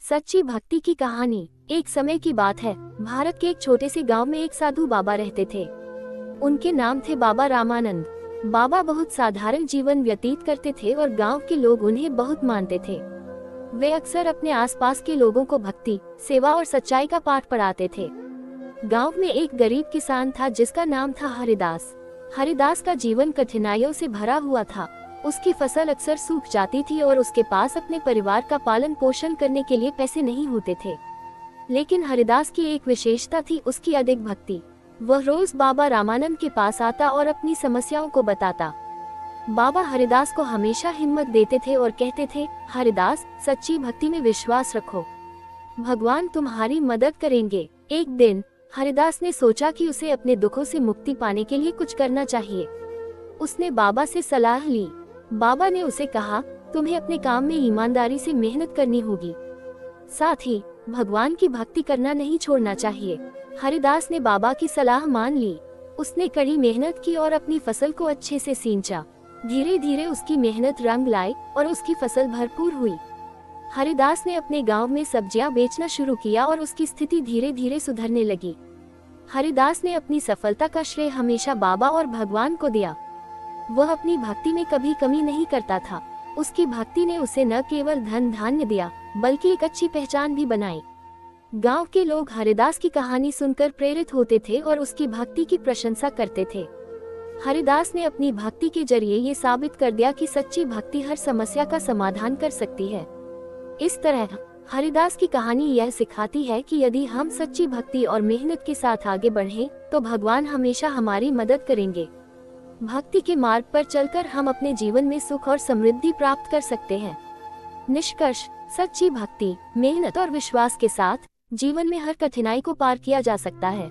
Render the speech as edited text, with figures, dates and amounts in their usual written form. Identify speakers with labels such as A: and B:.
A: सच्ची भक्ति की कहानी। एक समय की बात है, भारत के एक छोटे से गांव में एक साधु बाबा रहते थे। उनके नाम थे बाबा रामानंद। बाबा बहुत साधारण जीवन व्यतीत करते थे और गांव के लोग उन्हें बहुत मानते थे। वे अक्सर अपने आसपास के लोगों को भक्ति, सेवा और सच्चाई का पाठ पढ़ाते थे। गांव में एक गरीब किसान था जिसका नाम था हरिदास। हरिदास का जीवन कठिनाइयों से भरा हुआ था। उसकी फसल अक्सर सूख जाती थी और उसके पास अपने परिवार का पालन पोषण करने के लिए पैसे नहीं होते थे। लेकिन हरिदास की एक विशेषता थी, उसकी अधिक भक्ति। वह रोज बाबा रामानंद के पास आता और अपनी समस्याओं को बताता। बाबा हरिदास को हमेशा हिम्मत देते थे और कहते थे, हरिदास, सच्ची भक्ति में विश्वास रखो, भगवान तुम्हारी मदद करेंगे। एक दिन हरिदास ने सोचा कि उसे अपने दुखों से मुक्ति पाने के लिए कुछ करना चाहिए। उसने बाबा से सलाह ली। बाबा ने उसे कहा, तुम्हें अपने काम में ईमानदारी से मेहनत करनी होगी, साथ ही भगवान की भक्ति करना नहीं छोड़ना चाहिए। हरिदास ने बाबा की सलाह मान ली। उसने कड़ी मेहनत की और अपनी फसल को अच्छे से सींचा। धीरे धीरे उसकी मेहनत रंग लाई और उसकी फसल भरपूर हुई। हरिदास ने अपने गांव में सब्जियां बेचना शुरू किया और उसकी स्थिति धीरे धीरे सुधरने लगी। हरिदास ने अपनी सफलता का श्रेय हमेशा बाबा और भगवान को दिया। वह अपनी भक्ति में कभी कमी नहीं करता था। उसकी भक्ति ने उसे न केवल धन धान्य दिया, बल्कि एक अच्छी पहचान भी बनाई। गांव के लोग हरिदास की कहानी सुनकर प्रेरित होते थे और उसकी भक्ति की प्रशंसा करते थे। हरिदास ने अपनी भक्ति के जरिए ये साबित कर दिया कि सच्ची भक्ति हर समस्या का समाधान कर सकती है। इस तरह हरिदास की कहानी यह सिखाती है कि यदि हम सच्ची भक्ति और मेहनत के साथ आगे बढ़ें, तो भगवान हमेशा हमारी मदद करेंगे। भक्ति के मार्ग पर चलकर हम अपने जीवन में सुख और समृद्धि प्राप्त कर सकते हैं। निष्कर्ष, सच्ची भक्ति, मेहनत और विश्वास के साथ जीवन में हर कठिनाई को पार किया जा सकता है।